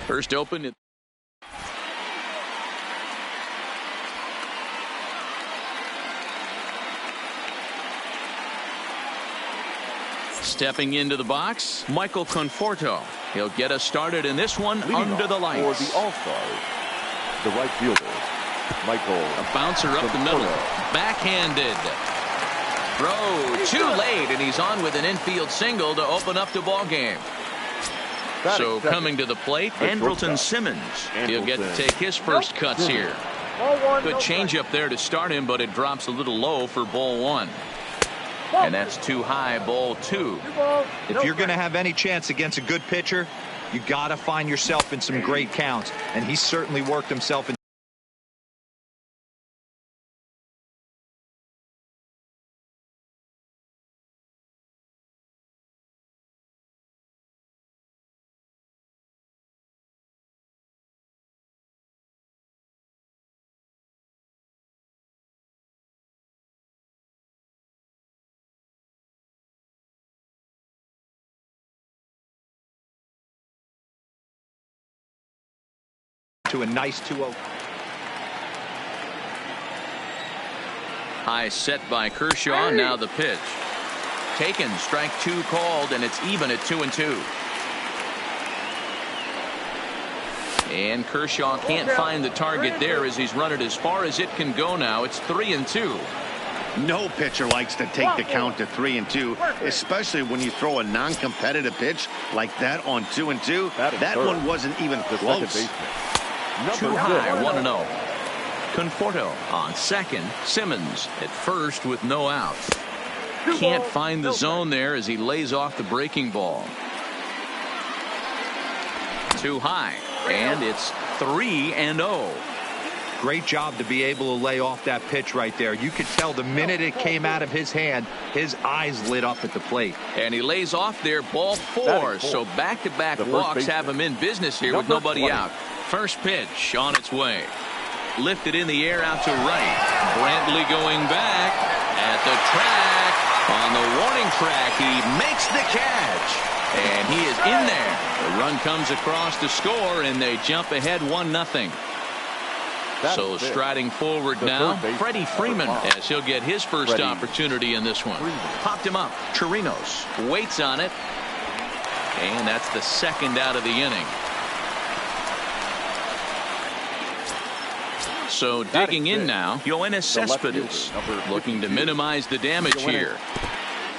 First open. Stepping into the box, Michael Conforto. He'll get us started in this one. Leading under the lights. For the All-Star, the right fielder, Michael. A bouncer up the middle. Backhanded. Throw too late, and he's on with an infield single to open up the ball game. So coming to the plate, Andrelton Simmons. He'll get to take his first cuts here. Good changeup there to start him, but it drops a little low for ball one. And that's too high, ball two. If you're going to have any chance against a good pitcher, you got to find yourself in some great counts. And he certainly worked himself in. To a nice 2-0. High set by Kershaw. Now the pitch. Taken. Strike two called, and it's even at 2-2. And Kershaw can't find the target there as he's run it as far as it can go now. It's 3-2. No pitcher likes to take the count to 3-2, especially when you throw a non-competitive pitch like that on 2-2. That one wasn't even close. Too high, 1-0. Conforto on second. Simmons at first with no outs. Can't find the zone there as he lays off the breaking ball. Too high, and it's 3-0. Great job to be able to lay off that pitch right there. You could tell the minute it came out of his hand, his eyes lit up at the plate. And he lays off there, ball four. So back-to-back walks have him in business here with nobody out. First pitch on its way. Lifted in the air out to right. Brantley going back at the track. On the warning track, he makes the catch. And he is in there. The run comes across to score, and they jump ahead 1-0. So striding forward now, Freddie Freeman, as he'll get his first opportunity in this one. Popped him up. Chirinos waits on it. And that's the second out of the inning. So digging in now, Yoenis Cespedes looking to minimize the damage here.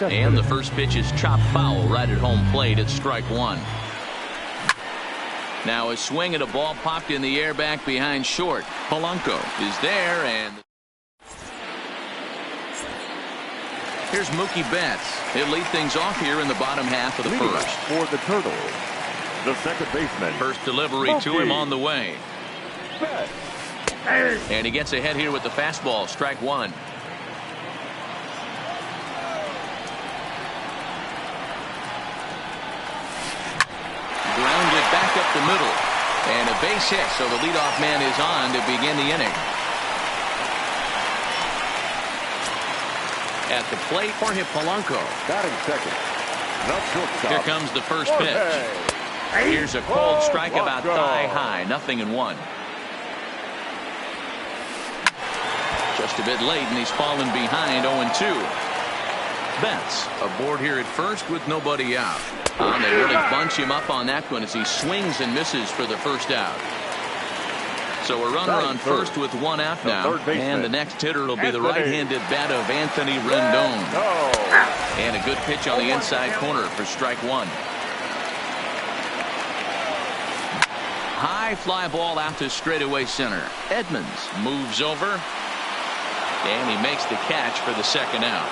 And the first pitch is chopped foul right at home plate at strike one. Now a swing at a ball popped in the air back behind short. Polanco is there, and here's Mookie Betts. He'll lead things off here in the bottom half of the first. For the Turtles, the second baseman. First delivery to him on the way. And he gets ahead here with the fastball. Strike one. Grounded back up the middle. And a base hit, so the leadoff man is on to begin the inning. At the plate, Jorge Polanco. Batting second. Not shortstop. Here comes the first pitch. Here's a cold strike about thigh high. 0-1. Just a bit late, and he's fallen behind 0-2. Betts aboard here at first with nobody out. They really bunch him up on that one as he swings and misses for the first out. So a runner on first with one out now. And the next hitter will be the right-handed bat of Anthony Rendon. And a good pitch on the inside corner for strike one. High fly ball out to straightaway center. Edmonds moves over. And he makes the catch for the second out.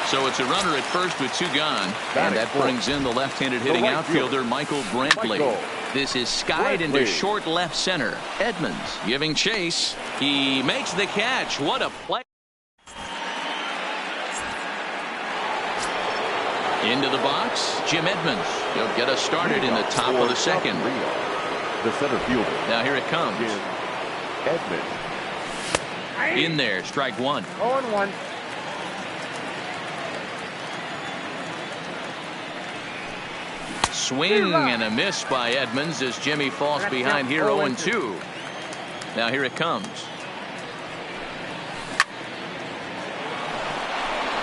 So it's a runner at first with two gone. And that brings in the left-handed hitting outfielder Michael Brantley. This is skied into short left center. Edmonds giving chase. He makes the catch. What a play. Into the box, Jim Edmonds. He'll get us started in the top of the second. The center fielder. Now here it comes. Edmonds. In there, strike one. 0-1. swing and a miss by Edmonds as Jimmy falls behind here 0-2. Now here it comes.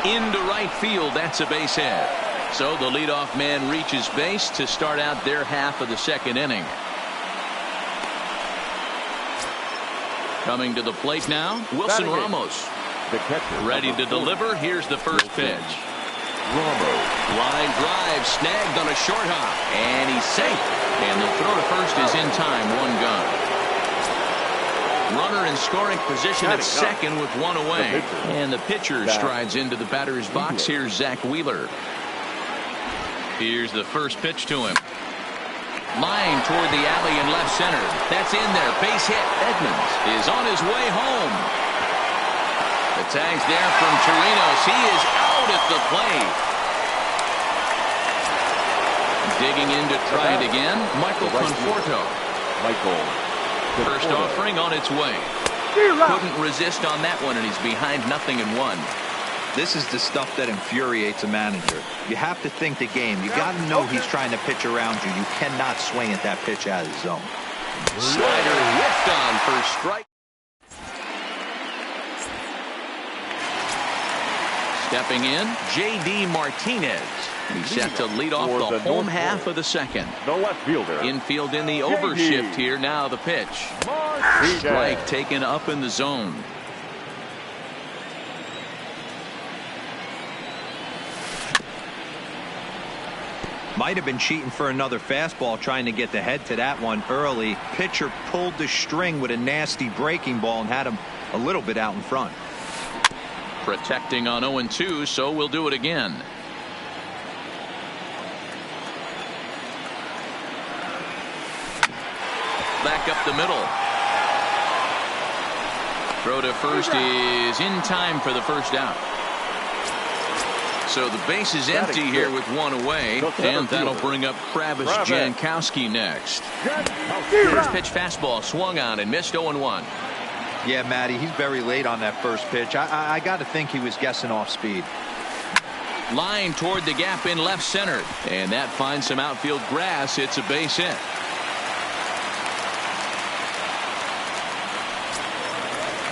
Into right field. That's a base hit. So the leadoff man reaches base to start out their half of the second inning. Coming to the plate now, Wilson Ramos. Ready to deliver. Here's the first pitch. Line drive snagged on a short hop, and he's safe. And the throw to first is in time. One gone. Runner in scoring position at second with one away. And the pitcher strides into the batter's box. Here's Zach Wheeler. Here's the first pitch to him. Line toward the alley in left center. That's in there. Base hit. Edmonds is on his way home. The tag's there from Chirinos. He is out at the plate. Digging in to try it again. Michael Conforto. First offering on its way. Couldn't resist on that one, and he's behind 0-1. This is the stuff that infuriates a manager. You have to think the game. You got to know he's trying to pitch around you. You cannot swing at that pitch out of the zone. Slider whiffed on for strike. Stepping in, J.D. Martinez. He's set to lead off the home half of the second. The left fielder. Infield in the overshift here. Now the pitch. Strike taken up in the zone. Might have been cheating for another fastball, trying to get the head to that one early. Pitcher pulled the string with a nasty breaking ball and had him a little bit out in front. Protecting on 0-2, so we'll do it again. Back up the middle. Throw to first is in time for the first out. So the base is empty here with one away, and that'll bring up Travis Jankowski next. First pitch fastball swung on and missed 0-1. Yeah, Matty, he's very late on that first pitch. I got to think he was guessing off speed. Line toward the gap in left center, and that finds some outfield grass. It's a base hit.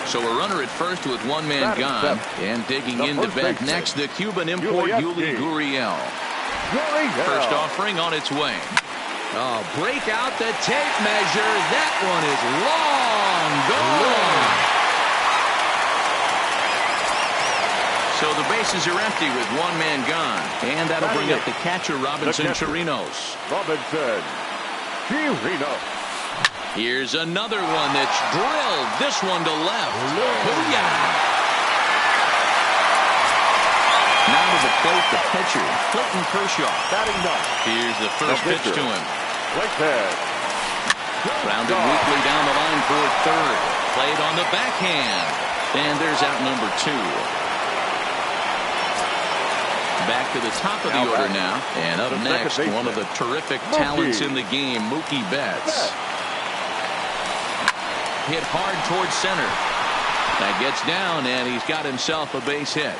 So a runner at first with one man gone, and digging in to bat next, the Cuban import Yuli Gurriel. First offering on its way. Oh, break out the tape measure. That one is long gone. So the bases are empty with one man gone, and that'll bring up the catcher Robinson Chirinos. Here's another one that's drilled. This one to left. Booyah! Now to the plate, the pitcher, Clayton Kershaw. Here's the first pitch to him. Grounded weakly down the line toward third. Played on the backhand. And there's out number 2. Back to the top of the order now. And up next, one of the terrific talents in the game, Mookie Betts. Hit hard towards center. That gets down, and he's got himself a base hit.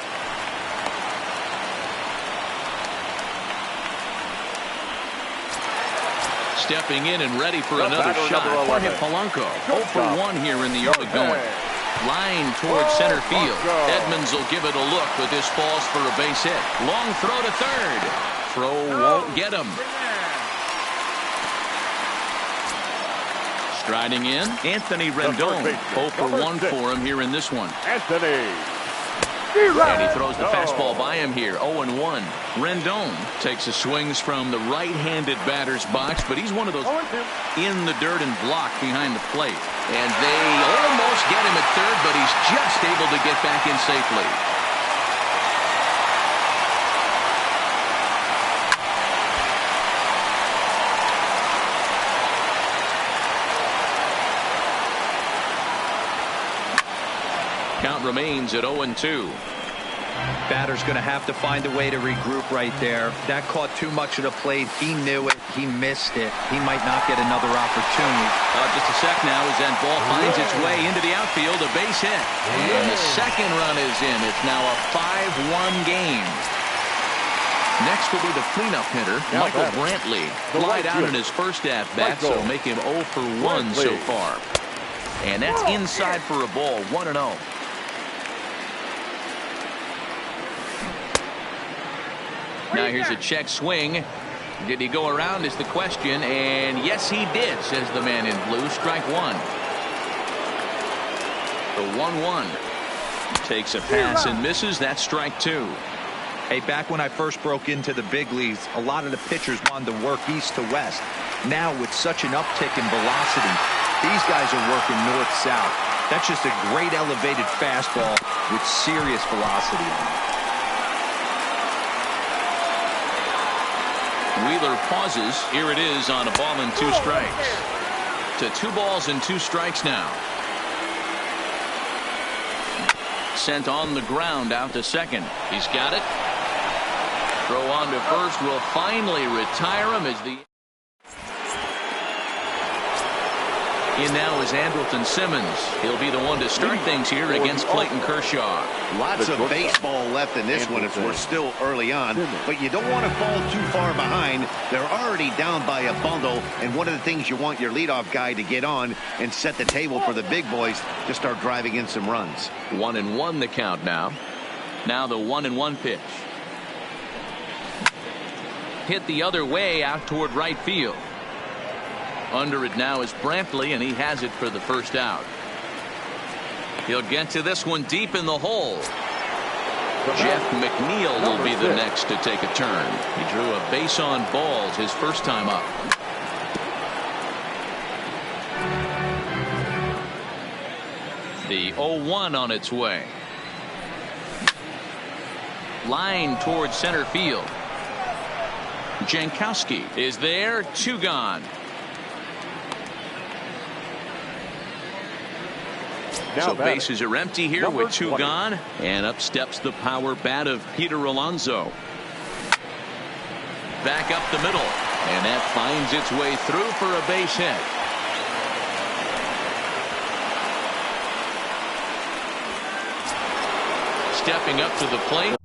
Stepping in and ready for another shot. Jorge Polanco. 0 for 1 here in the early going. Line towards center field. Edmonds will give it a look, but this falls for a base hit. Long throw to third. Throw won't get him. Striding in, Anthony Rendon. 0 for 1 for him here in this one. And he throws the fastball by him here. 0-1. Rendon takes his swings from the right-handed batter's box, but he's one of those in the dirt and blocked behind the plate. And they almost get him at third, but he's just able to get back in safely. Count remains at 0-2. Batter's going to have to find a way to regroup right there. That caught too much of the plate. He knew it. He missed it. He might not get another opportunity. Just a sec now as that ball finds its way into the outfield. A base hit. And the second run is in. It's now a 5-1 game. Next will be the cleanup hitter, Michael Brantley. Lied out in his first at-bat, so make him 0 for 1 so far. And that's inside for a ball, 1-0. Now here's a check swing. Did he go around is the question, and yes he did, says the man in blue. Strike one. The 1-1. Takes a pass and misses. That's strike two. Hey, back when I first broke into the big leagues, a lot of the pitchers wanted to work east to west. Now with such an uptick in velocity, these guys are working north-south. That's just a great elevated fastball with serious velocity on it. Wheeler pauses. Here it is on a ball and 2 strikes. To 2 balls and 2 strikes now. Sent on the ground out to second. He's got it. Throw on to first will finally retire him as the... In now is Andrelton Simmons. He'll be the one to start things here against Clayton Kershaw. Lots of baseball left in this one as we're still early on, but you don't want to fall too far behind. They're already down by a bundle, and one of the things you want your leadoff guy to get on and set the table for the big boys to start driving in some runs. 1-1 the count now. Now the 1-1 pitch. Hit the other way out toward right field. Under it now is Brantley, and he has it for the first out. He'll get to this one deep in the hole. Jeff McNeil will be the next to take a turn. He drew a base on balls his first time up. The 0-1 on its way. Line towards center field. Jankowski is there. 2 gone. So bases are empty here with 2 gone, and up steps the power bat of Peter Alonso. Back up the middle, and that finds its way through for a base hit. Stepping up to the plate.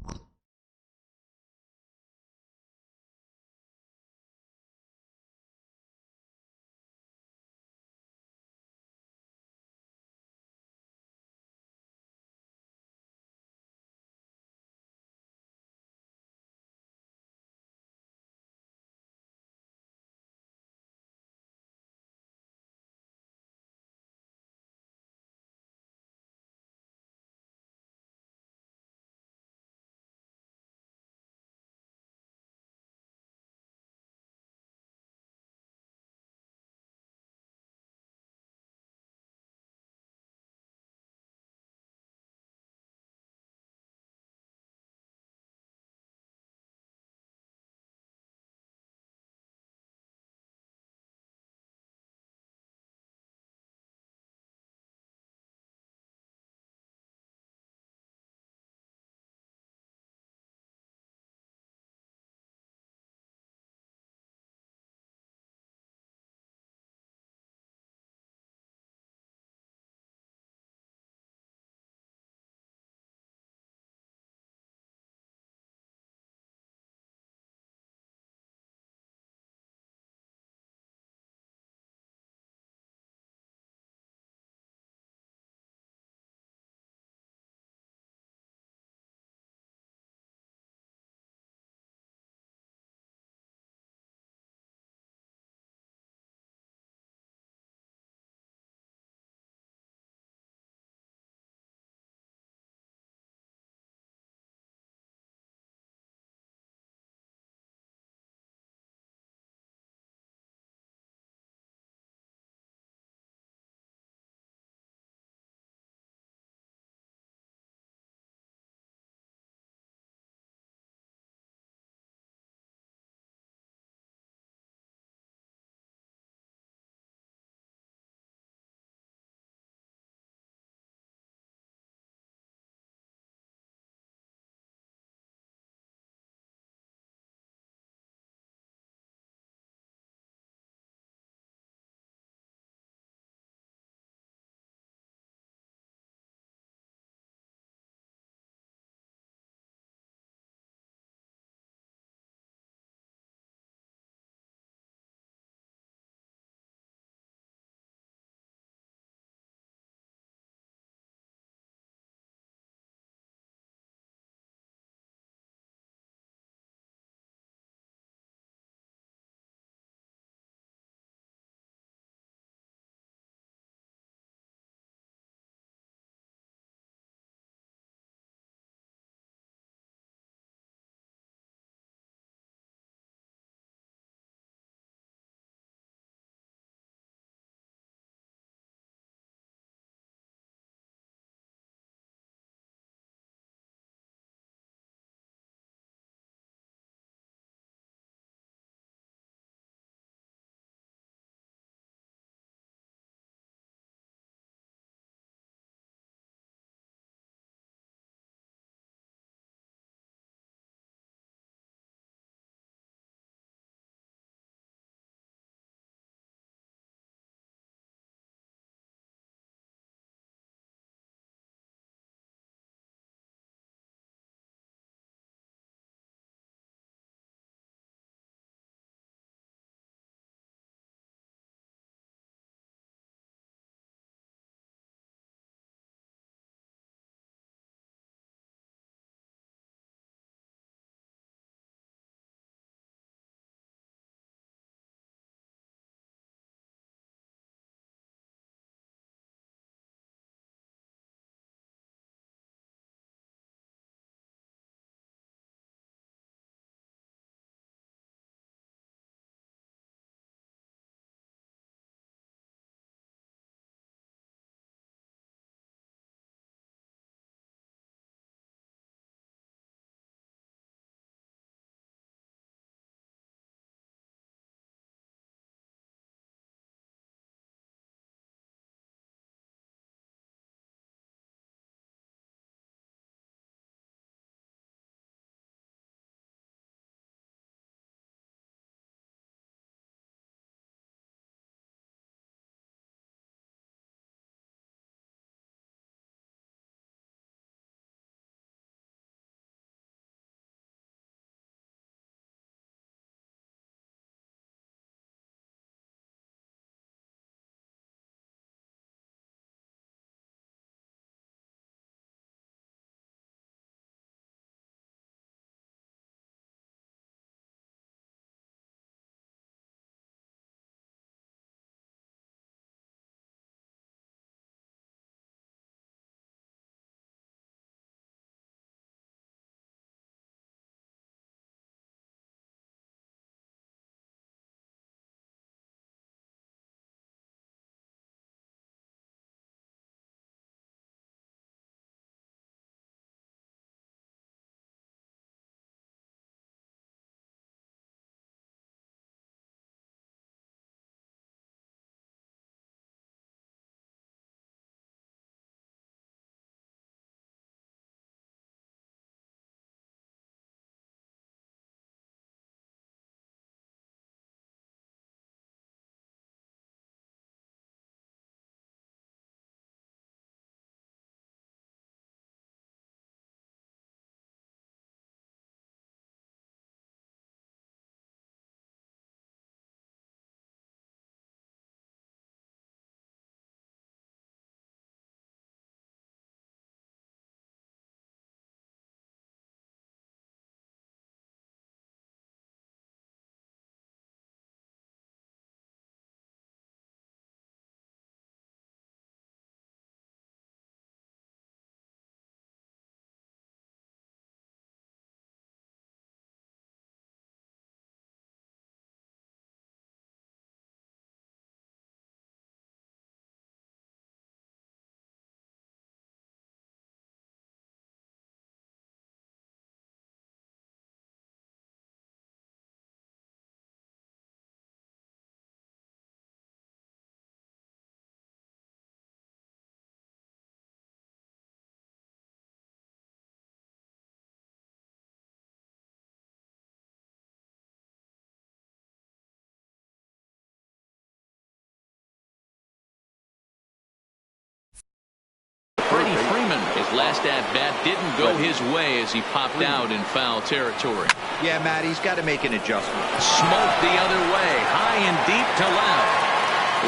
His last at-bat didn't go his way as he popped out in foul territory. Yeah, Matt, he's got to make an adjustment. Smoked the other way, high and deep to left.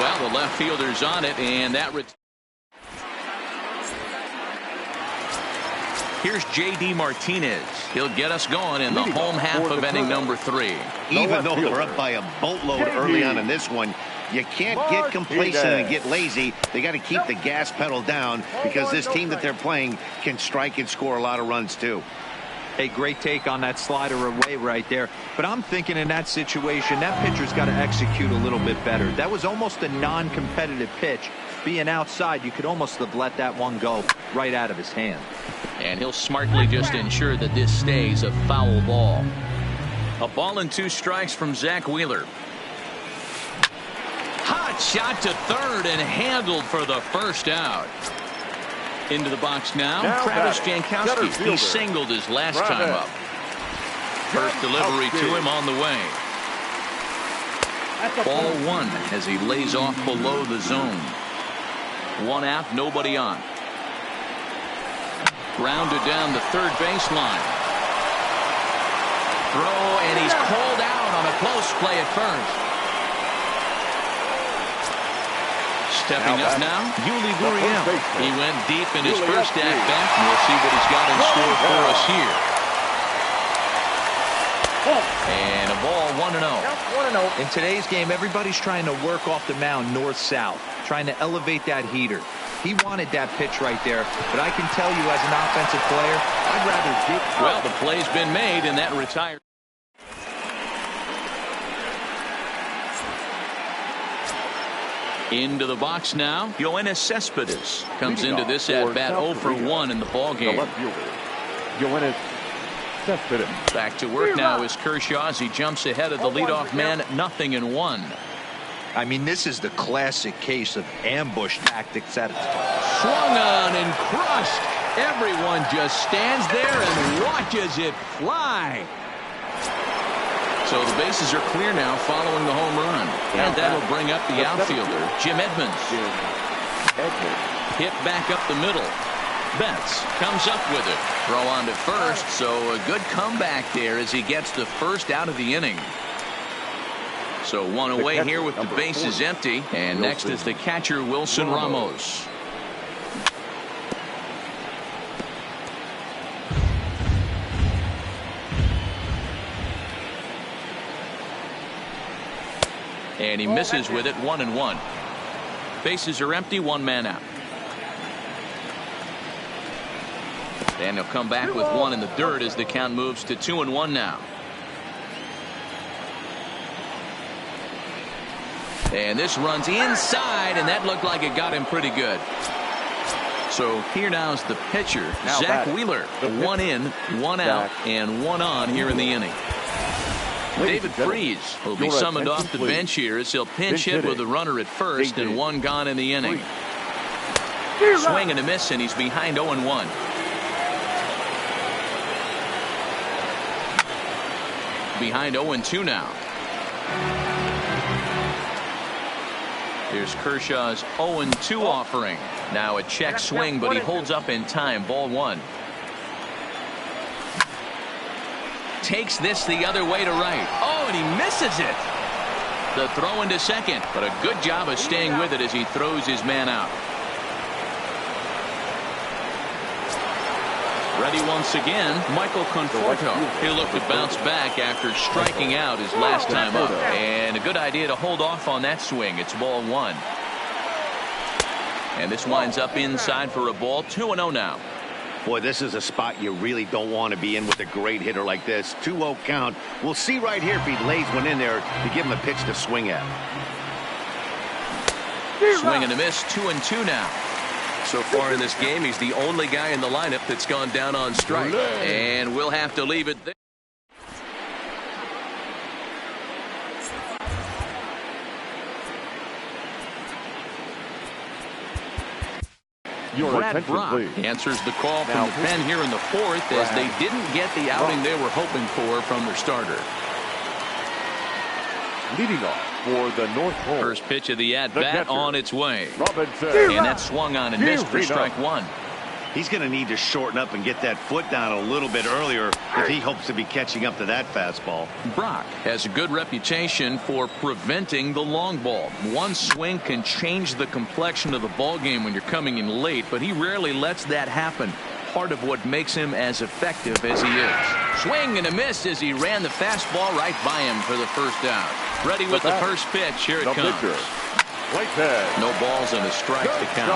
Well, the left fielder's on it, and that... Here's J.D. Martinez. He'll get us going in the home half of inning number 3. Even though they're up by a boatload early on in this one, you can't get complacent and get lazy. They got to keep the gas pedal down because this team that they're playing can strike and score a lot of runs too. Hey, great take on that slider away right there. But I'm thinking in that situation, that pitcher's got to execute a little bit better. That was almost a non-competitive pitch. Being outside, you could almost have let that one go right out of his hand. And he'll smartly just ensure that this stays a foul ball. A ball and 2 strikes from Zach Wheeler. Hot shot to third and handled for the first out. Into the box now Travis Jankowski. He singled his last time up. First delivery to him on the way. Ball 1 as he lays off below the zone. 1 out, nobody on. Grounded down the third baseline. Throw, and he's called out on a close play at first. Stepping up now, Yuli Gurriel. He went deep in his first at-bat, and we'll see what he's got in store for us here. And a ball, 1-0. In today's game, everybody's trying to work off the mound north-south, trying to elevate that heater. He wanted that pitch right there, but I can tell you as an offensive player, I'd rather dig. Well, the play's been made, and that retired. Into the box now, Yoenis Cespedes comes into this at-bat 0 for 1 in the ballgame. Yoenis Cespedes. Back to work now is Kershaw as he jumps ahead of the leadoff man, 0-1. I mean, this is the classic case of ambush tactics at its best. Swung on and crushed. Everyone just stands there and watches it fly. So the bases are clear now following the home run. And that'll bring up the outfielder, Jim Edmonds. Hit back up the middle. Betts comes up with it. Throw on to first, so a good comeback there as he gets the first out of the inning. So 1 away here with the bases empty. And next is the catcher, Wilson Ramos. And he misses with it, 1-1. Bases are empty, 1 man out. And he'll come back with 1 in the dirt as the count moves to 2-1 now. And this runs inside, and that looked like it got him pretty good. So here now's the pitcher, Zach Wheeler. 1 in, 1 out, and 1 on here in the inning. David Freese will be summoned off the bench here as he'll pinch hit with a runner at first and 1 gone in the inning. Swing and a miss, and he's behind 0-1. Behind 0-2 now. Here's Kershaw's 0-2 offering. Now a check swing, but he holds up in time. Ball 1. Takes this the other way to right. Oh, and he misses it. The throw into second, but a good job of staying with it as he throws his man out. Ready once again, Michael Conforto. He'll look to bounce back after striking out his last time up. And a good idea to hold off on that swing. It's ball 1. And this winds up inside for a ball. 2-0 now. Boy, this is a spot you really don't want to be in with a great hitter like this. 2-0 count. We'll see right here if he lays one in there to give him a pitch to swing at. Swing and a miss. 2-2 now. So far in this game, he's the only guy in the lineup that's gone down on strike. And we'll have to leave it there. Brad Brock answers the call from the pen here in the 4th as they didn't get the outing they were hoping for from their starter. Leading off for the North Pole. First pitch of the at-bat on its way. And that swung on and missed for strike 1. He's going to need to shorten up and get that foot down a little bit earlier if he hopes to be catching up to that fastball. Brock has a good reputation for preventing the long ball. One swing can change the complexion of the ball game when you're coming in late, but he rarely lets that happen. Part of what makes him as effective as he is. Swing and a miss as he ran the fastball right by him for the first down. Ready with the first pitch. Here it comes. No balls and a strike to count.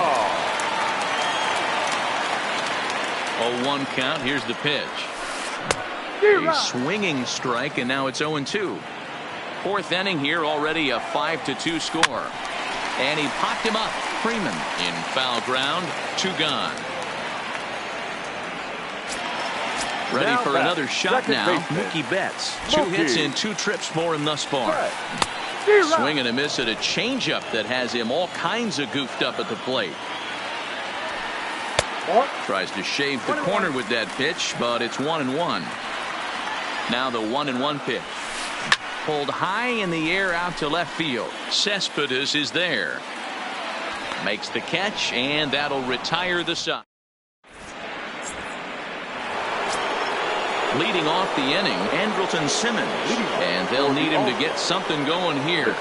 0-1 count. Here's the pitch. A swinging strike, and now it's 0-2. Fourth inning here, already a 5-2 score. And he popped him up. Freeman in foul ground. 2 gone. Ready for another shot now. Mookie Betts. 2 hits in 2 trips for him thus far. Swing and a miss at a changeup that has him all kinds of goofed up at the plate. Tries to shave the corner with that pitch, but it's 1-1. Now the 1-1 pitch. Pulled high in the air out to left field. Cespedes is there. Makes the catch, and that'll retire the side. Leading off the inning, Andrelton Simmons. And they'll need him to get something going here.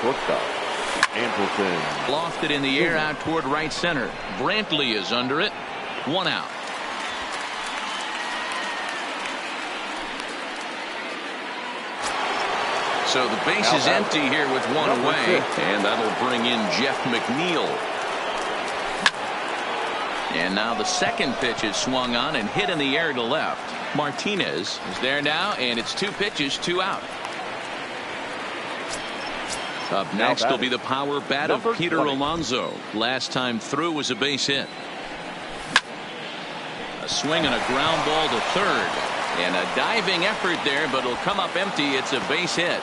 Lofted in the air out toward right center. Brantley is under it. 1 out. So the base is empty here with 1 away, and that'll bring in Jeff McNeil. And now the second pitch is swung on and hit in the air to left. Martinez is there now, and it's 2 pitches, 2 out. Up next will be the power bat of Peter Alonso. Last time through was a base hit. A swing and a ground ball to third. And a diving effort there, but it'll come up empty. It's a base hit.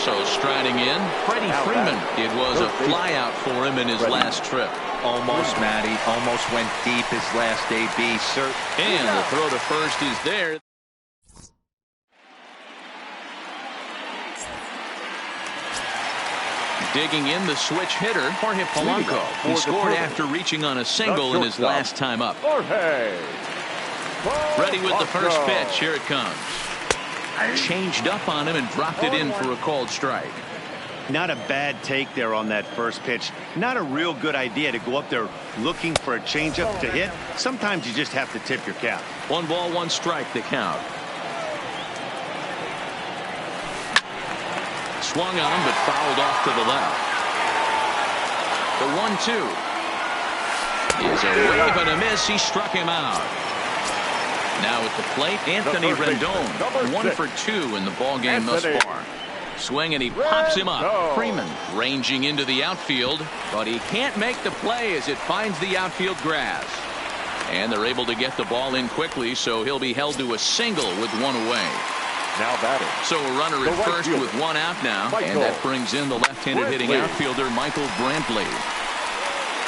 So striding in, Freddie Freeman. It was a fly out for him in his last trip. Almost, Matty. Almost went deep his last AB. And the throw to first is there. Digging in the switch hitter, Jorge Polanco. He scored after reaching on a single in his last time up. Ready with the first pitch. Here it comes. Changed up on him and dropped it in for a called strike. Not a bad take there on that first pitch. Not a real good idea to go up there looking for a changeup to hit. Sometimes you just have to tip your cap. 1 ball, 1 strike to count. Swung on but fouled off to the left. The 1-2 is a wave and a miss. He struck him out. Now at the plate, Anthony Rendon. 1 for 2 in the ball game thus far. Swing and he pops him up. Freeman ranging into the outfield, but he can't make the play as it finds the outfield grass. And they're able to get the ball in quickly, so he'll be held to a single with 1 away. Now batting. So a runner at first with 1 out now, and that brings in the left-handed hitting outfielder Michael Brantley.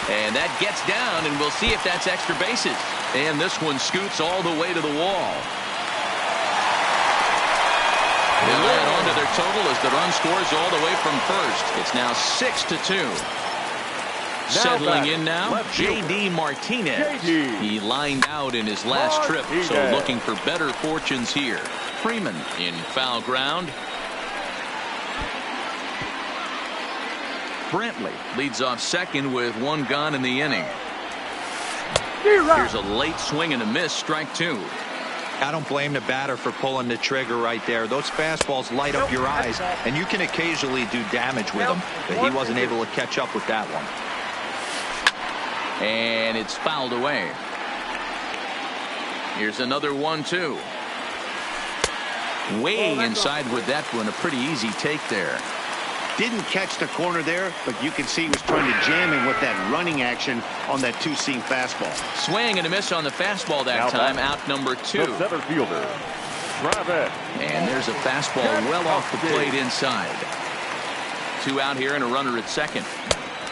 And that gets down, and we'll see if that's extra bases. And this one scoots all the way to the wall. They'll add on to their total as the run scores all the way from first. It's now 6-2. Settling in now, J.D. Martinez. He lined out in his last trip, so looking for better fortunes here. Freeman in foul ground. Brantley leads off second with 1 gone in the inning. Here's a late swing and a miss, strike 2. I don't blame the batter for pulling the trigger right there. Those fastballs light up your eyes, and you can occasionally do damage with them, but he wasn't able to catch up with that one. And it's fouled away. Here's another 1-2. Way inside with that one. A pretty easy take there. Didn't catch the corner there, but you can see he was trying to jam him with that running action on that 2-seam fastball. Swing and a miss on the fastball that time. Out number 2. The center fielder, Travis. And there's a fastball well off the plate inside. 2 out here and a runner at second.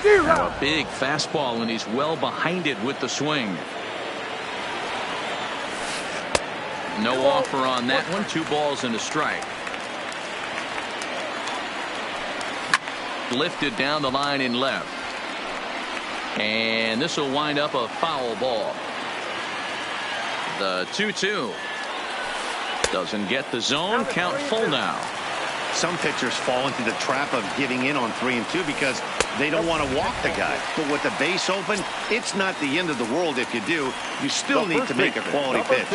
Now a big fastball, and he's well behind it with the swing. No offer on that one. 2 balls and a strike. Lifted down the line in left. And this will wind up a foul ball. The 2-2. Doesn't get the zone. Count full now. Some pitchers fall into the trap of giving in on 3-2 because they don't want to walk the guy. But with the base open, it's not the end of the world if you do. You still need to make a quality pitch.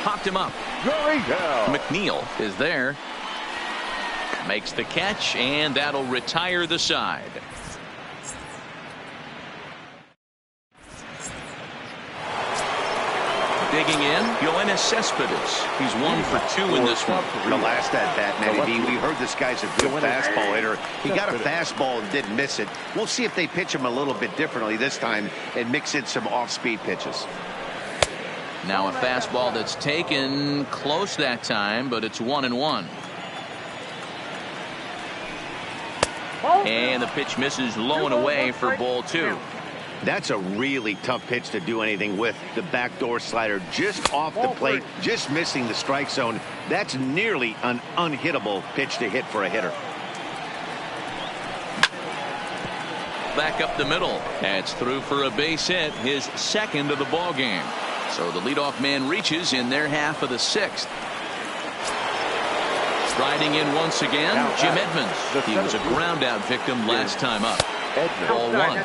Popped him up. McNeil is there. Makes the catch, and that'll retire the side. Digging in, Yoenis Cespedes. He's 1 for 2 in this one. The last at-bat, Matty B, we heard this guy's a good fastball hitter. He got a fastball and didn't miss it. We'll see if they pitch him a little bit differently this time and mix in some off-speed pitches. Now a fastball that's taken close that time, but it's 1-1. And the pitch misses low and away for ball 2. That's a really tough pitch to do anything with. The backdoor slider just off the plate, just missing the strike zone. That's nearly an unhittable pitch to hit for a hitter. Back up the middle. That's through for a base hit, his second of the ball game. So the leadoff man reaches in their half of the 6th. Striding in once again, Jim Edmonds. He was a ground out victim last time up. Ball 1.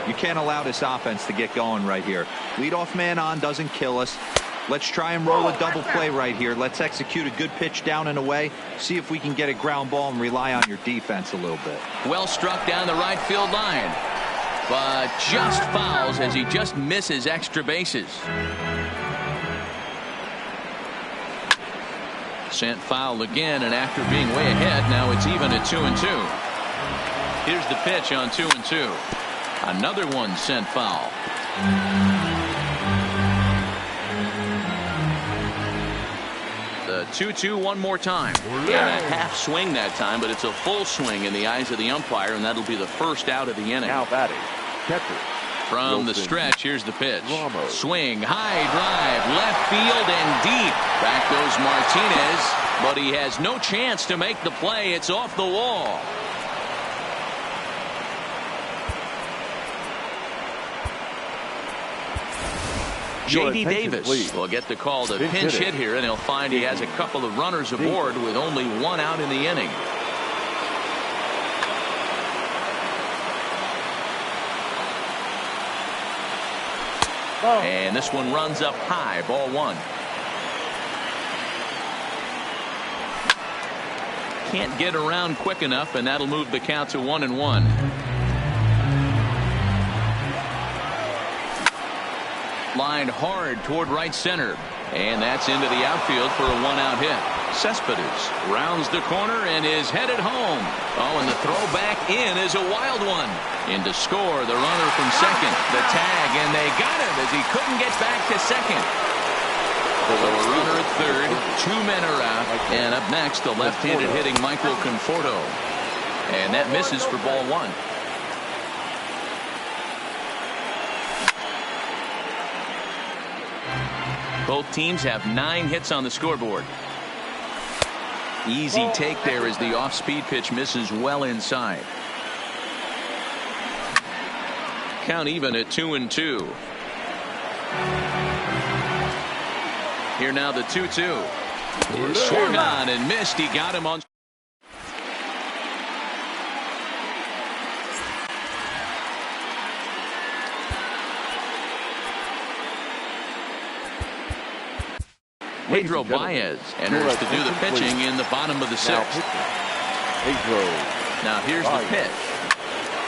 You can't allow this offense to get going right here. Leadoff man on doesn't kill us. Let's try and roll a double play right here. Let's execute a good pitch down and away. See if we can get a ground ball and rely on your defense a little bit. Well struck down the right field line, but just fouls as he just misses extra bases. Sent foul again, and after being way ahead, now it's even at 2-2. Here's the pitch on 2-2. Another one sent foul. The 2-2 one more time. And a half swing that time, but it's a full swing in the eyes of the umpire, and that'll be the first out of the inning. Now batting, catcher. From the stretch, here's the pitch. Swing, high drive, left field and deep. Back goes Martinez, but he has no chance to make the play. It's off the wall. J.D. Davis will get the call to pinch hit here, and he'll find he has a couple of runners aboard with only 1 out in the inning. And this one runs up high, ball 1. Can't get around quick enough, and that'll move the count to 1-1. Lined hard toward right center, and that's into the outfield for a 1-out hit. Cespedes rounds the corner and is headed home. Oh, and the throw back in is a wild one. In to score, the runner from second. The tag, and they got him as he couldn't get back to second. So a runner at third, 2 men are out, and up next the left-handed hitting Michael Conforto. And that misses for ball 1. Both teams have 9 hits on the scoreboard. Easy take there as the off-speed pitch misses well inside. Count even at 2-2. Here now the 2-2. Swung on and missed. He got him on. Pedro Baez enters to do the pitching in the bottom of the 6th. Now here's the pitch.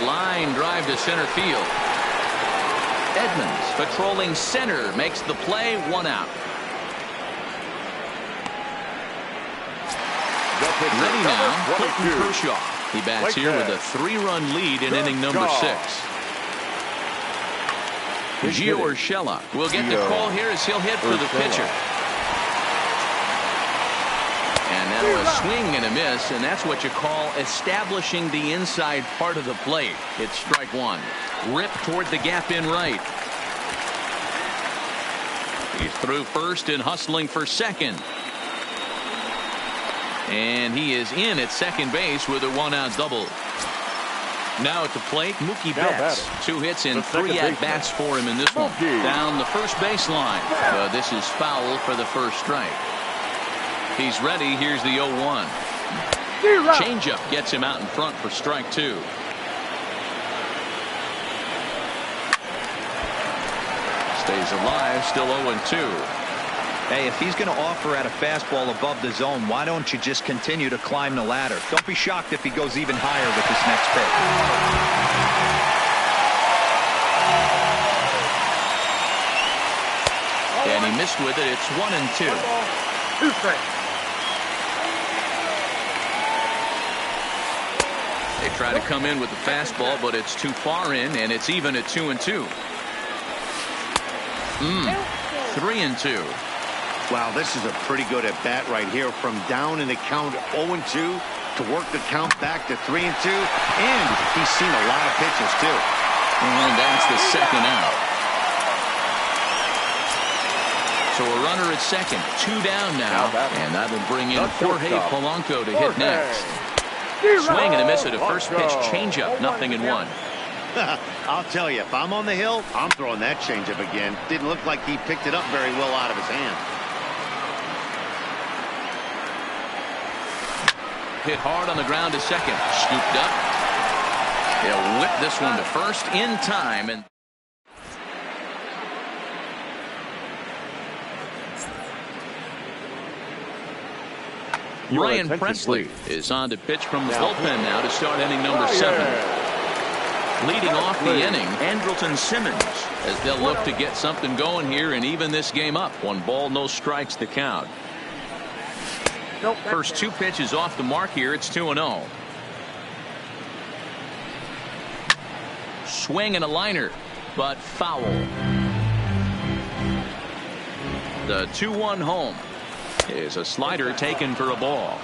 Line drive to center field. Edmonds patrolling center makes the play, 1 out. Ready now, Clayton Kershaw. He bats here with a 3-run lead in inning number 6. Gio Urshela will get the call here as he'll hit for the pitcher. And now a swing and a miss, and that's what you call establishing the inside part of the plate. It's strike 1. Rip toward the gap in right. He's through first and hustling for second. And he is in at second base with a 1-out double. Now at the plate, Mookie Betts. 2 hits and 3 at-bats for him in this one. Down the first baseline. This is foul for the first strike. He's ready. Here's the 0-1. Changeup gets him out in front for strike 2. Stays alive, still 0-2. Hey, if he's going to offer at a fastball above the zone, why don't you just continue to climb the ladder? Don't be shocked if he goes even higher with this next pitch. And he missed with it. It's 1-2. 2 strikes. They try to come in with the fastball, but it's too far in, and it's even at 2-2. 3-2. Wow, this is a pretty good at bat right here. From down in the count 0-2 to work the count back to 3-2. And he's seen a lot of pitches, too. And that's the second out. So a runner at second. 2 down now. And that'll bring in Jorge Polanco to hit next. Swing and a miss at a first pitch changeup. 0-1. I'll tell you, if I'm on the hill, I'm throwing that changeup again. Didn't look like he picked it up very well out of his hand. Hit hard on the ground to second. Scooped up. He'll whip this one to first in time. And Ryan Presley is on to pitch from the bullpen now to start inning number 7. Leading off the inning, Andrelton Simmons, as they'll look to get something going here and even this game up. 1 ball, no strikes to count. First 2 pitches off the mark here. It's 2-0. Swing and a liner, but foul. The 2-1 home is a slider taken for a ball.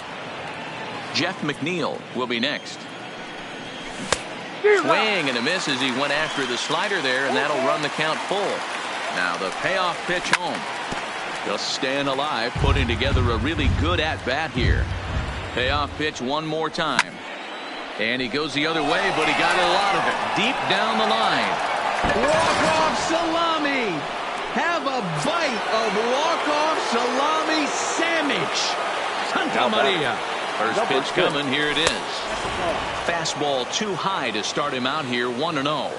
Jeff McNeil will be next. Swing and a miss as he went after the slider there, and that'll run the count full. Now the payoff pitch home. Just staying alive, putting together a really good at-bat here. Payoff pitch one more time. And he goes the other way, but he got a lot of it. Deep down the line. Walk-off salami. Have a bite of walk-off salami sandwich. Santa Maria. First pitch coming. Here it is. Fastball too high to start him out here. 1-0.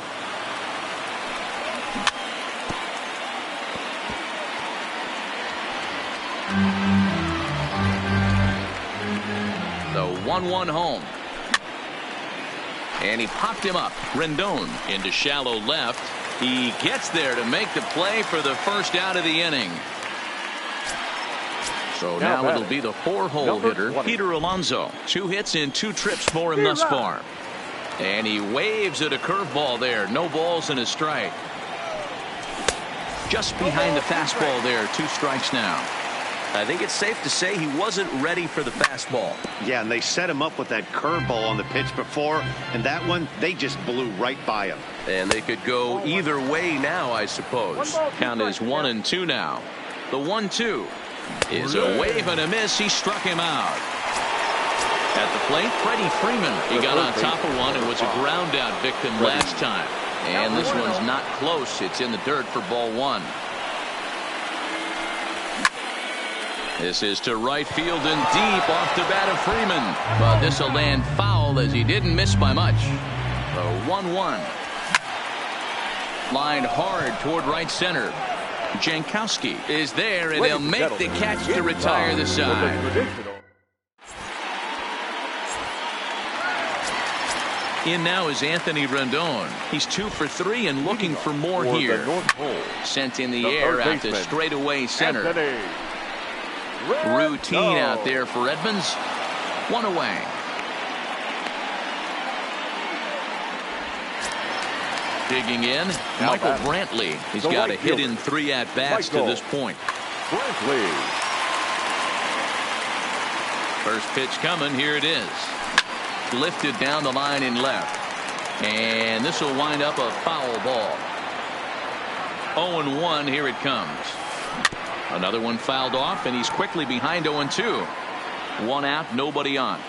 The 1-1 home. And he popped him up. Rendon into shallow left. He gets there to make the play for the first out of the inning. So now it'll be the 4-hole hitter, Peter Alonso. 2 hits in 2 trips for him thus far. And he waves at a curveball there. No balls and a strike. Just behind the fastball there. 2 strikes now. I think it's safe to say he wasn't ready for the fastball. Yeah, and they set him up with that curveball on the pitch before, and that one, they just blew right by him. And they could go either way now, I suppose. Count is 1-2 now. The 1-2 is a wave and a miss. He struck him out. At the plate, Freddie Freeman. He got on top of one and was a ground out victim last time. And this one's not close. It's in the dirt for ball 1. This is to right field and deep off the bat of Freeman. But this will land foul as he didn't miss by much. The 1-1. Lined hard toward right center. Jankowski is there, and he'll make the catch to retire the side. In now is Anthony Rendon. He's 2 for 3 and looking for more here. Sent in the air out to straightaway center. Routine out there for Edmonds. 1 away. Digging in, Michael Brantley. He's got a hit in 3 at-bats to this point. First pitch coming. Here it is. Lifted down the line in left. And this will wind up a foul ball. 0-1. Here it comes. Another one fouled off, and he's quickly behind 0-2. 1 out, nobody on.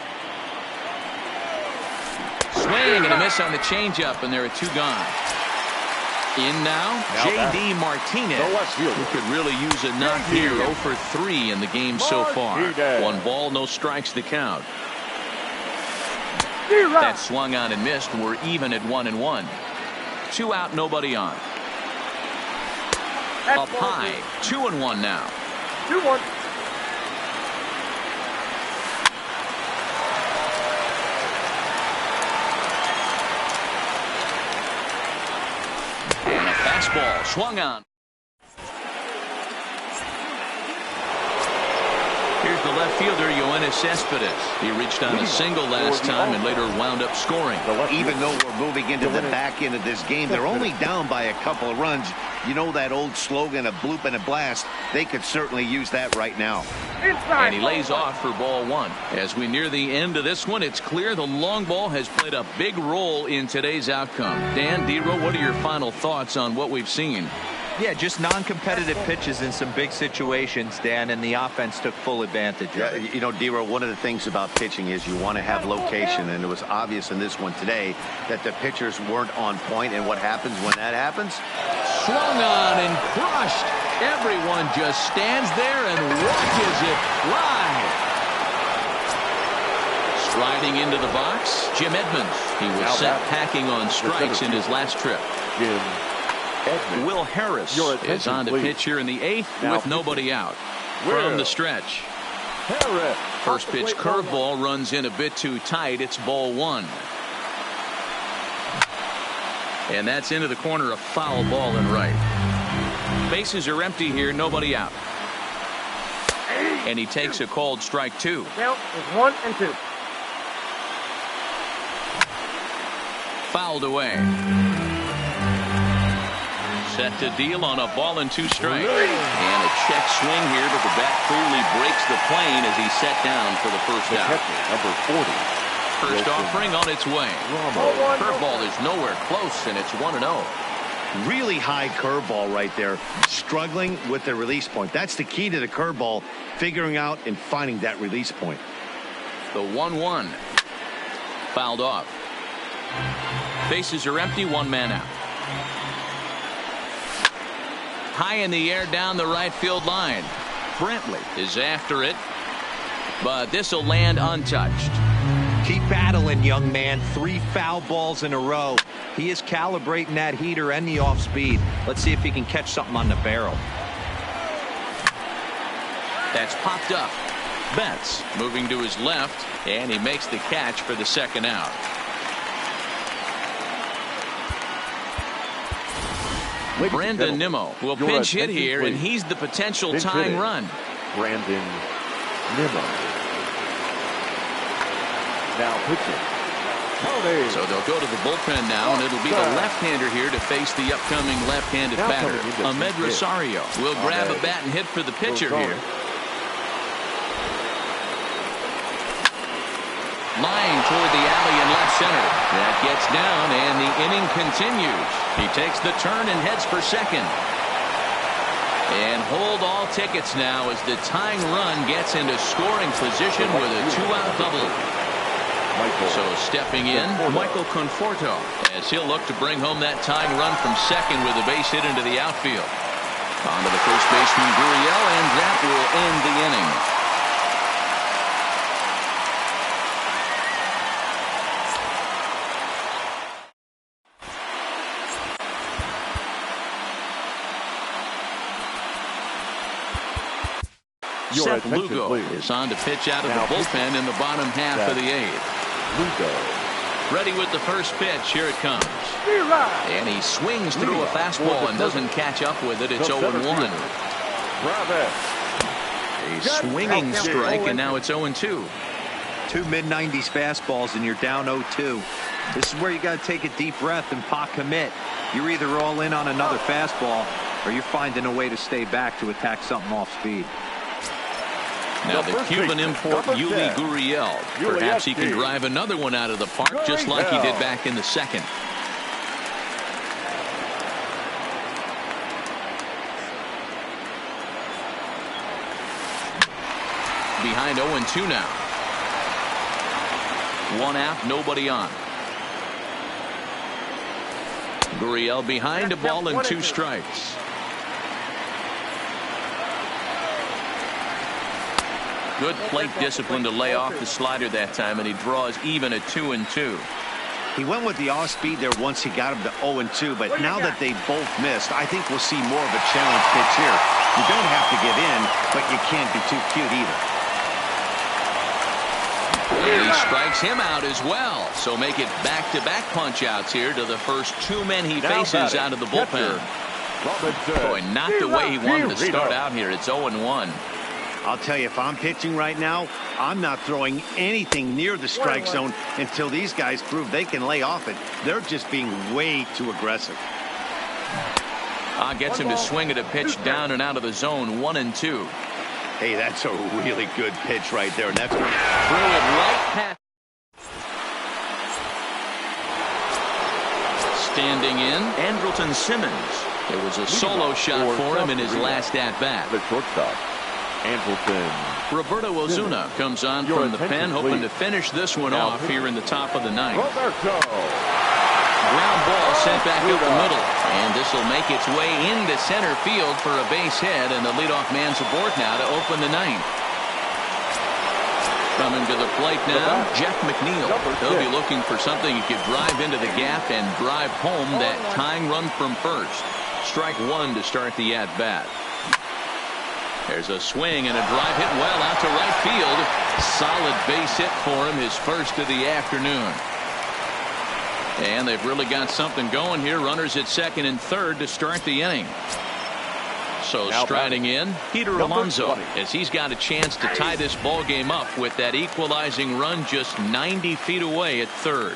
Swing and a miss on the changeup, and there are 2 gone. In now, J.D. Martinez. Who could really use a knock here. 0 for 3 in the game so far. 1 ball, no strikes to count. That swung on and missed. We're even at 1-1. 2 out, nobody on. Up high, 2-1 now. 2-1. And a fastball swung on. Here's the left fielder, Yoenis Cespedes. He reached on a single last time and later wound up scoring. Even though we're moving into the back end of this game, they're only down by a couple of runs. You know that old slogan, a bloop and a blast. They could certainly use that right now. And he lays off for ball 1. As we near the end of this one, it's clear the long ball has played a big role in today's outcome. Dan, Dero, what are your final thoughts on what we've seen? Yeah, just non-competitive pitches in some big situations, Dan, and the offense took full advantage of it. You know, Dero, one of the things about pitching is you want to have location, and it was obvious in this one today that the pitchers weren't on point, and what happens when that happens? Swung on and crushed. Everyone just stands there and watches it live. Striding into the box, Jim Edmonds. He was sent packing on strikes in his last trip. Will Harris is on to pitch here in the 8th with nobody out. From the stretch. First pitch curveball runs in a bit too tight. It's ball 1. And that's into the corner, a foul ball and right. Bases are empty here, nobody out. And he takes a called strike 2. Count is 1 and 2. Fouled away. Set to deal on a ball and 2 strikes. And a check swing here, but the bat clearly breaks the plane as he's set down for the first out. Number 40. First offering on its way. Curveball is nowhere close, and it's 1-0. Really high curveball right there. Struggling with the release point. That's the key to the curveball, figuring out and finding that release point. The 1-1. Fouled off. Bases are empty, 1 man out. High in the air down the right field line. Brentley is after it, but this will land untouched. Keep battling, young man. 3 foul balls in a row. He is calibrating that heater and the off speed. Let's see if he can catch something on the barrel. That's popped up. Betts moving to his left, and he makes the catch for the second out. Brandon Nimmo will pinch hit here, and he's the potential tying run. Brandon Nimmo. Now pitching. So they'll go to the bullpen now, and it'll be the left-hander here to face the upcoming left-handed batter. Ahmed Rosario will grab a bat and hit for the pitcher here. Line toward the alley in left center. That gets down, and the inning continues. He takes the turn and heads for second. And hold all tickets now as the tying run gets into scoring position with a 2-out double. So stepping in, Michael Conforto, as he'll look to bring home that tying run from second with a base hit into the outfield. On to the first baseman, Gurriel, and that will end the inning. Seth Lugo is on to pitch out of the bullpen in the bottom half of the 8th. Lugo. Ready with the first pitch. Here it comes. And he swings through a fastball and doesn't catch up with it. It's 0-1. A swinging strike, and now it's 0-2. 2 mid-90s fastballs, and you're down 0-2. This is where you got to take a deep breath and pot commit. You're either all in on another fastball, or you're finding a way to stay back to attack something off speed. Now the Cuban import, Yuli Gurriel. Perhaps he can drive another one out of the park just like he did back in the second. Behind 0-2 now. 1 out, nobody on. Gurriel behind a ball and 2 strikes. Good plate discipline to lay off the slider that time, and he draws even at 2-2. He went with the off-speed there once he got him to 0-2, but now that they both missed, I think we'll see more of a challenge pitch here. You don't have to give in, but you can't be too cute either. And he strikes him out as well. So make it back-to-back punch-outs here to the first 2 men he faces out of the bullpen. Boy, not the way he wanted to start out here. It's 0-1. I'll tell you, if I'm pitching right now, I'm not throwing anything near the strike zone until these guys prove they can lay off it. They're just being way too aggressive. Gets him to swing at a pitch down and out of the zone, 1-2. Hey, that's a really good pitch right there. And that's threw it right past. Standing in, Andrelton Simmons. It was a solo shot for him in his last at-bat. The shortstop, Andrelton. Roberto Ozuna comes on from the pen, hoping to finish this one off here in the top of the 9th. Ground ball sent back up the middle, and this will make its way into center field for a base hit, and the leadoff man's aboard now to open the 9th. Coming to the plate now, Jeff McNeil. He'll be looking for something he could drive into the gap and drive home that tying run from first. Strike 1 to start the at-bat. There's a swing and a drive hit well out to right field. Solid base hit for him, his first of the afternoon. And they've really got something going here. Runners at second and third to start the inning. So striding in, Peter Alonso, as he's got a chance to tie this ball game up with that equalizing run just 90 feet away at third.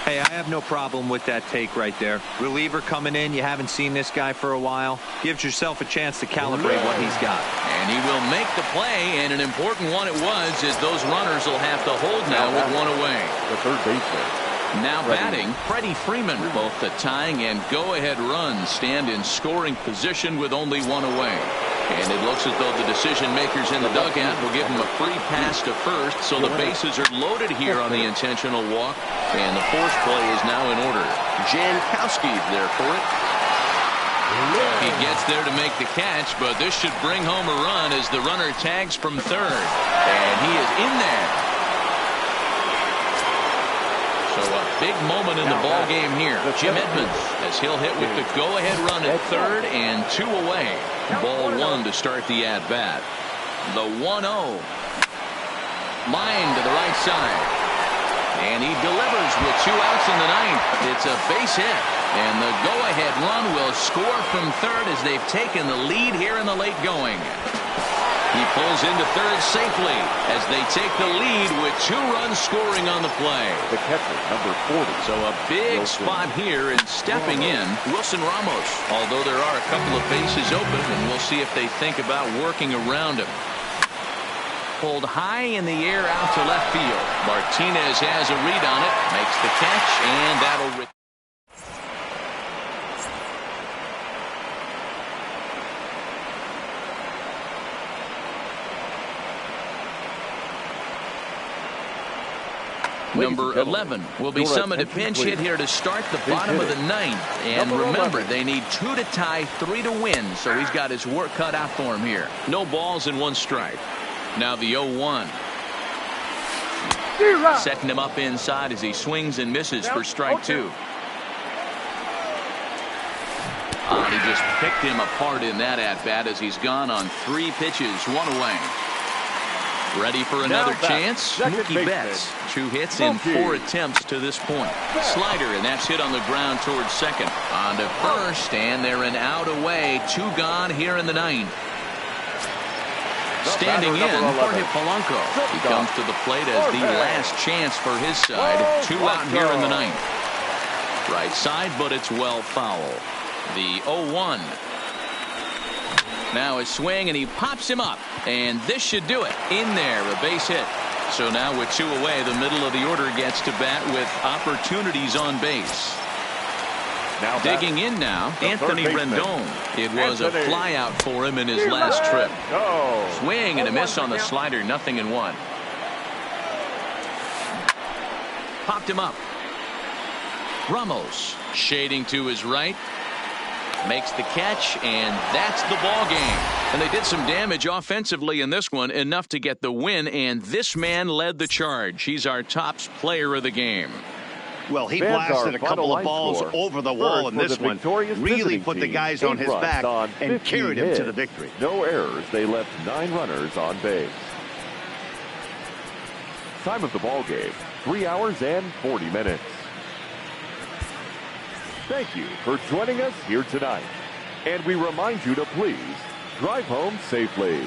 Hey, I have no problem with that take right there. Reliever coming in, you haven't seen this guy for a while. Gives yourself a chance to calibrate what he's got. And he will make the play, and an important one it was, as those runners will have to hold now with 1 away. The third baseman. Now batting, Freddie Freeman. Both the tying and go-ahead runs stand in scoring position with only 1 away. And it looks as though the decision makers in the dugout will give him a free pass to first, so the bases are loaded here on the intentional walk, and the force play is now in order. Jankowski there for it. He gets there to make the catch, but this should bring home a run as the runner tags from third. And he is in there. So a big moment in the ball game here. Jim Edmonds, as he'll hit with the go-ahead run at third and 2 away. Ball 1 to start the at-bat. The 1-0. Line to the right side. And he delivers with 2 outs in the 9th. It's a base hit. And the go-ahead run will score from third as they've taken the lead here in the late going. He pulls into third safely as they take the lead with 2 runs scoring on the play. The catcher, number 40. So a big spot here, and stepping in, Wilson Ramos. Although there are a couple of bases open, and we'll see if they think about working around him. Pulled high in the air out to left field. Martinez has a read on it, makes the catch, and that'll... Number 11 will be summoned a pinch hit here to start the bottom of the 9th. And remember, they need 2 to tie, 3 to win. So he's got his work cut out for him here. No balls and 1 strike. Now the 0-1. Setting him up inside as he swings and misses for strike 2. He just picked him apart in that at-bat as he's gone on 3 pitches, 1 away. Ready for another chance? Mookie Betts. 2 hits in 4 attempts to this point. Slider, and that's hit on the ground towards second. On to first, and they're an out away. 2 gone here in the 9th. Standing in, Jorge Polanco. He comes to the plate as the last chance for his side. 2 out here in the 9th. Right side, but it's well foul. The 0-1. Now a swing, and he pops him up, and this should do it. In there, a base hit. So now with 2 away, the middle of the order gets to bat with opportunities on base. Now digging in now, Anthony Rendon. It was a fly out for him in his last trip. Swing and a miss on the slider, 0-1. Popped him up. Ramos shading to his right. Makes the catch, and that's the ball game. And they did some damage offensively in this one, enough to get the win, and this man led the charge. He's our top player of the game. Well, he blasted a couple of balls over the wall in this one. Really put the guys on his back and carried him to the victory. No errors. They left 9 runners on base. Time of the ball game, 3 hours and 40 minutes. Thank you for joining us here tonight. And we remind you to please drive home safely.